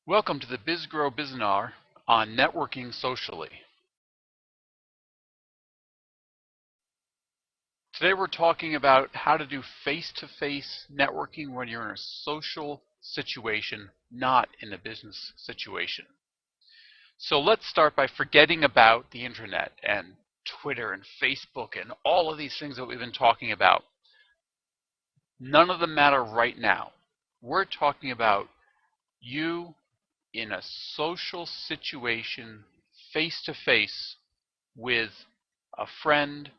Welcome to the BizGrow Bizinar on networking socially. Today we're talking about how to do face-to-face networking when you're in a social situation, not in a business situation. So let's start by forgetting about the internet and Twitter and Facebook and all of these things that we've been talking about. None of them matter right now. We're talking about you in a social situation, face-to-face, with a friend,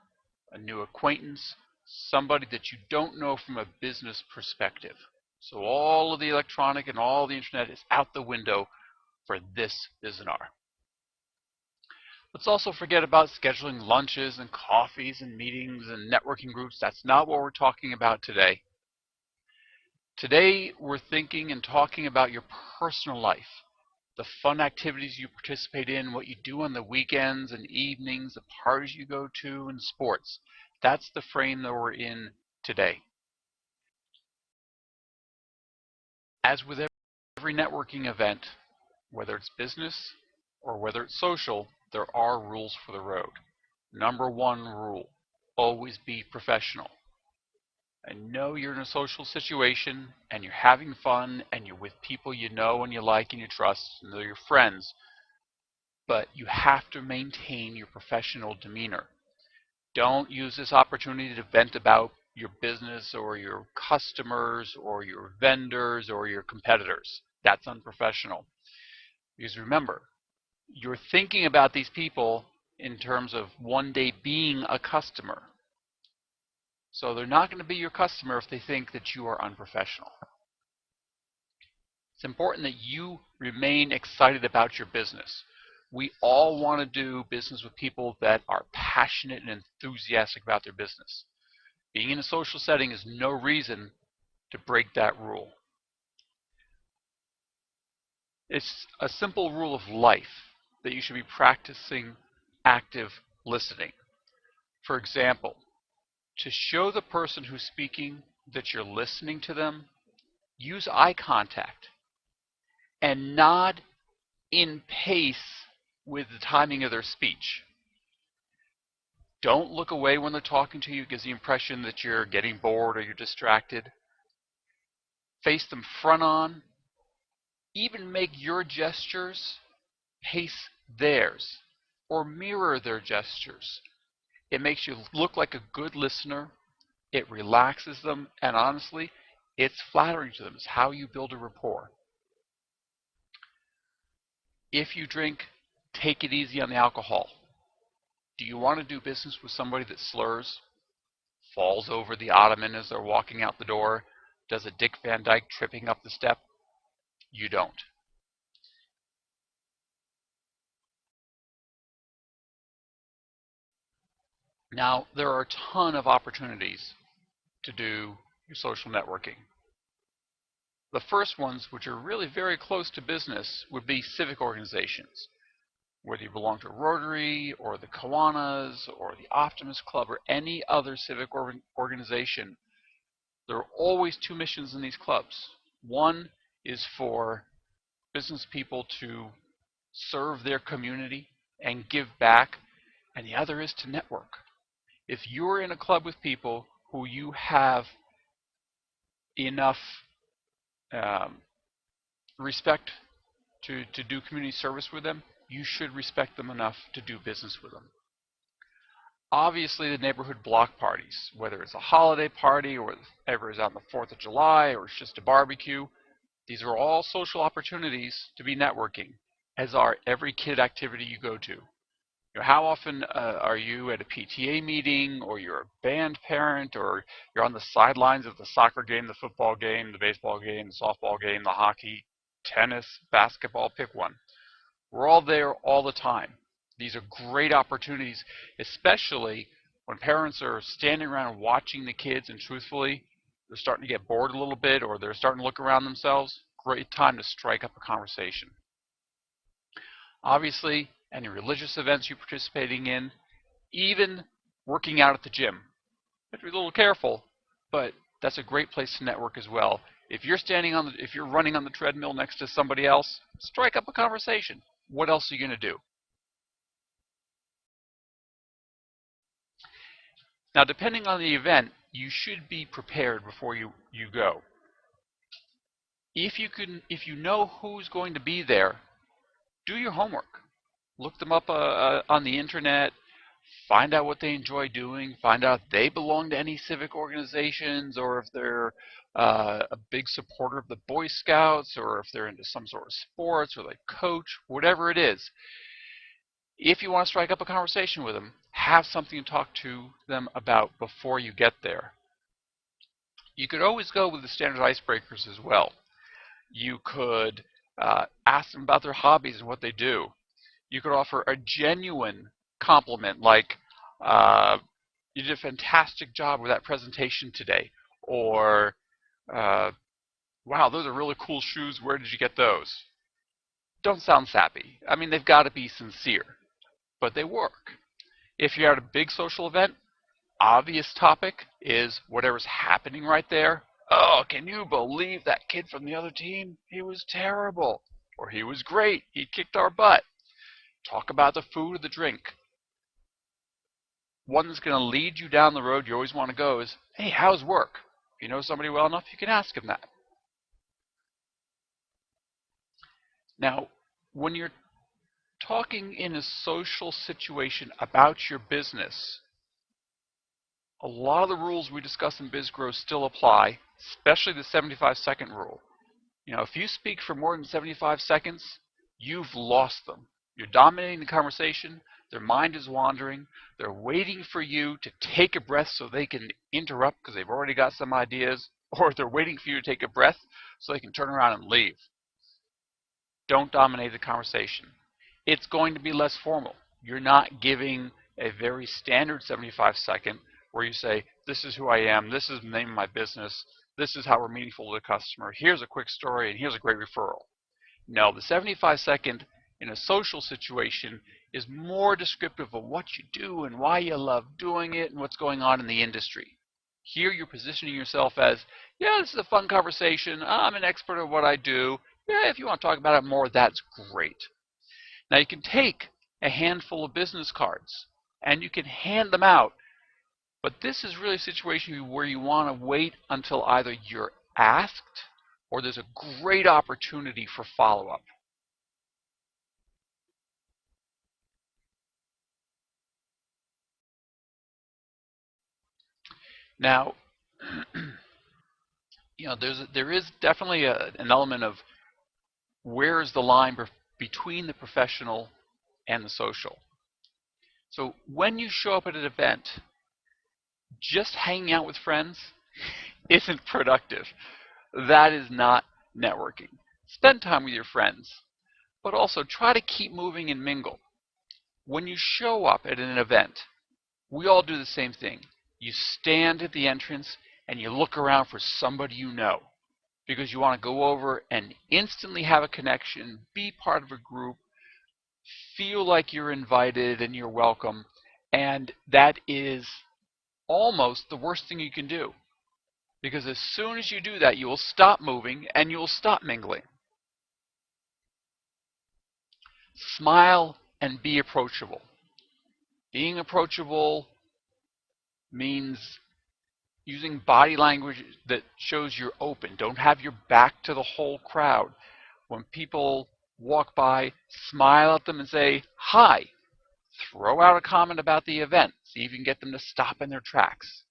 a new acquaintance, somebody that you don't know from a business perspective. So all of the electronic and all the internet is out the window for this Bizinar. Let's also forget about scheduling lunches and coffees and meetings and networking groups. That's not what we're talking about today. Today we're thinking and talking about your personal life, the fun activities you participate in, what you do on the weekends and evenings, the parties you go to, and sports. That's the frame that we're in today. As with every networking event, whether it's business or whether it's social, there are rules for the road. Number one rule, always be professional. I know you're in a social situation and you're having fun and you're with people you know and you like and you trust and they're your friends, but you have to maintain your professional demeanor. Don't use this opportunity to vent about your business or your customers or your vendors or your competitors. That's unprofessional. Because remember, you're thinking about these people in terms of one day being a customer. So they're not going to be your customer if they think that you are unprofessional. It's important that you remain excited about your business. We all want to do business with people that are passionate and enthusiastic about their business. Being in a social setting is no reason to break that rule. It's a simple rule of life that you should be practicing active listening. For example, to show the person who's speaking that you're listening to them, use eye contact and nod in pace with the timing of their speech. Don't look away when they're talking to you. It gives the impression that you're getting bored or you're distracted. Face them front on. Even make your gestures pace theirs or mirror their gestures. It makes you look like a good listener. It relaxes them, and honestly, it's flattering to them. It's how you build a rapport. If you drink, take it easy on the alcohol. Do you want to do business with somebody that slurs, falls over the ottoman as they're walking out the door, does a Dick Van Dyke tripping up the step? You don't. Now, there are a ton of opportunities to do your social networking. The first ones, which are really very close to business, would be civic organizations. Whether you belong to Rotary or the Kiwanis or the Optimist Club or any other civic organization, there are always two missions in these clubs. One is for business people to serve their community and give back, and the other is to network. If you're in a club with people who you have enough respect to do community service with them, you should respect them enough to do business with them. Obviously, the neighborhood block parties, whether it's a holiday party or ever is on the 4th of July or it's just a barbecue, these are all social opportunities to be networking, as are every kid activity you go to. How often are you at a PTA meeting, or you're a band parent, or you're on the sidelines of the soccer game, the football game, the baseball game, the softball game, the hockey, tennis, basketball, pick one. We're all there all the time. These are great opportunities, especially when parents are standing around watching the kids and truthfully, they're starting to get bored a little bit or they're starting to look around themselves. Great time to strike up a conversation. Obviously, any religious events you're participating in, even working out at the gym. You have to be a little careful, but that's a great place to network as well. If you're running on the treadmill next to somebody else, strike up a conversation. What else are you going to do? Now, depending on the event, you should be prepared before you go. If you know who's going to be there, do your homework. Look them up on the internet. Find out what they enjoy doing. Find out if they belong to any civic organizations, or if they're a big supporter of the Boy Scouts, or if they're into some sort of sports, or they coach, whatever it is. If you want to strike up a conversation with them, have something to talk to them about before you get there. You could always go with the standard icebreakers as well. You could ask them about their hobbies and what they do. You could offer a genuine compliment like, you did a fantastic job with that presentation today, or wow, those are really cool shoes, where did you get those? Don't sound sappy. I mean, they've got to be sincere, but they work. If you're at a big social event, obvious topic is whatever's happening right there. Oh, can you believe that kid from the other team? He was terrible. Or he was great. He kicked our butt. Talk about the food or the drink. One that's going to lead you down the road you always want to go is, hey, how's work? If you know somebody well enough, you can ask him that. Now, when you're talking in a social situation about your business, a lot of the rules we discuss in BizGrow still apply, especially the 75-second rule. If you speak for more than 75 seconds, you've lost them. You're dominating the conversation. Their mind is wandering. They're waiting for you to take a breath so they can interrupt because they've already got some ideas, or they're waiting for you to take a breath so they can turn around and leave. Don't dominate the conversation. It's going to be less formal. You're not giving a very standard 75-second where you say, this is who I am, this is the name of my business, this is how we're meaningful to the customer, here's a quick story, and here's a great referral. No, the 75-second in a social situation is more descriptive of what you do and why you love doing it and what's going on in the industry. Here you're positioning yourself as, yeah, this is a fun conversation, I'm an expert at what I do, yeah, if you want to talk about it more, that's great. Now you can take a handful of business cards and you can hand them out, but this is really a situation where you want to wait until either you're asked or there's a great opportunity for follow-up. Now, there is definitely an element of where is the line between the professional and the social. So when you show up at an event, just hanging out with friends isn't productive. That is not networking. Spend time with your friends, but also try to keep moving and mingle. When you show up at an event, we all do the same thing. You stand at the entrance and you look around for somebody you know because you want to go over and instantly have a connection, be part of a group, feel like you're invited and you're welcome, and that is almost the worst thing you can do. Because as soon as you do that, you will stop moving and you will stop mingling. Smile and be approachable. Being approachable means using body language that shows you're open. Don't have your back to the whole crowd. When people walk by, smile at them and say, hi. Throw out a comment about the event. See if you can get them to stop in their tracks.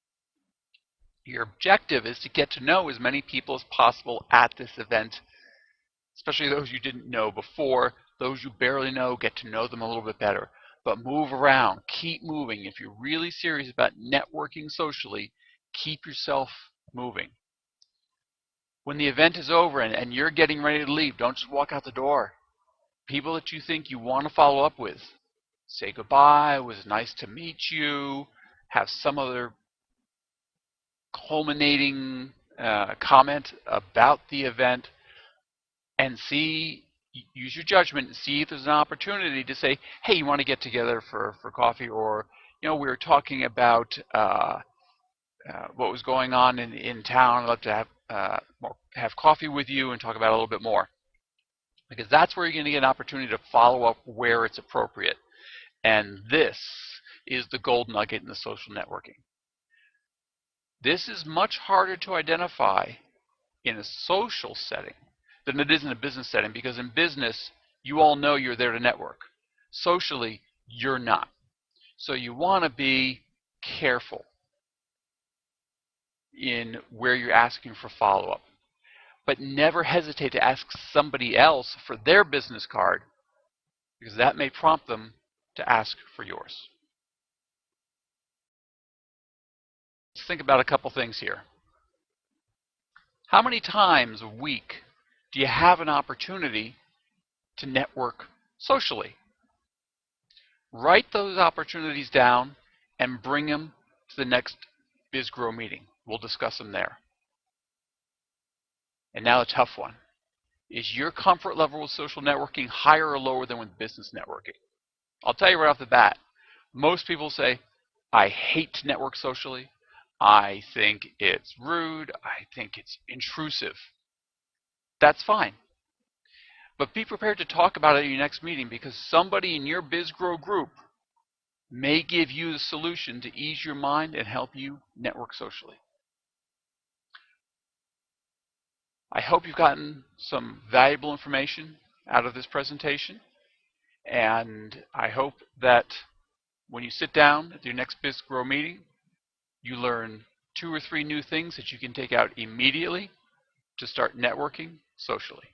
Your objective is to get to know as many people as possible at this event, especially those you didn't know before. Those you barely know, get to know them a little bit better. But move around. Keep moving. If you're really serious about networking socially, keep yourself moving. When the event is over and you're getting ready to leave, don't just walk out the door. People that you think you want to follow up with, say goodbye, it was nice to meet you, have some other culminating comment about the event, and use your judgment and see if there's an opportunity to say, hey, you want to get together for coffee, or we were talking about what was going on in town. I'd love to have more have coffee with you and talk about it a little bit more. Because that's where you're going to get an opportunity to follow up where it's appropriate. And this is the gold nugget in the social networking. This is much harder to identify in a social setting than it is in a business setting, because in business, you all know you're there to network. Socially, you're not. So you want to be careful in where you're asking for follow-up. But never hesitate to ask somebody else for their business card, because that may prompt them to ask for yours. Let's think about a couple things here. How many times a week do you have an opportunity to network socially? Write those opportunities down and bring them to the next BizGrow meeting. We'll discuss them there. And now a tough one. Is your comfort level with social networking higher or lower than with business networking? I'll tell you right off the bat, most people say, I hate to network socially. I think it's rude. I think it's intrusive. That's fine. But be prepared to talk about it at your next meeting, because somebody in your BizGrow group may give you the solution to ease your mind and help you network socially. I hope you've gotten some valuable information out of this presentation, and I hope that when you sit down at your next BizGrow meeting, you learn 2 or 3 new things that you can take out immediately to start networking socially.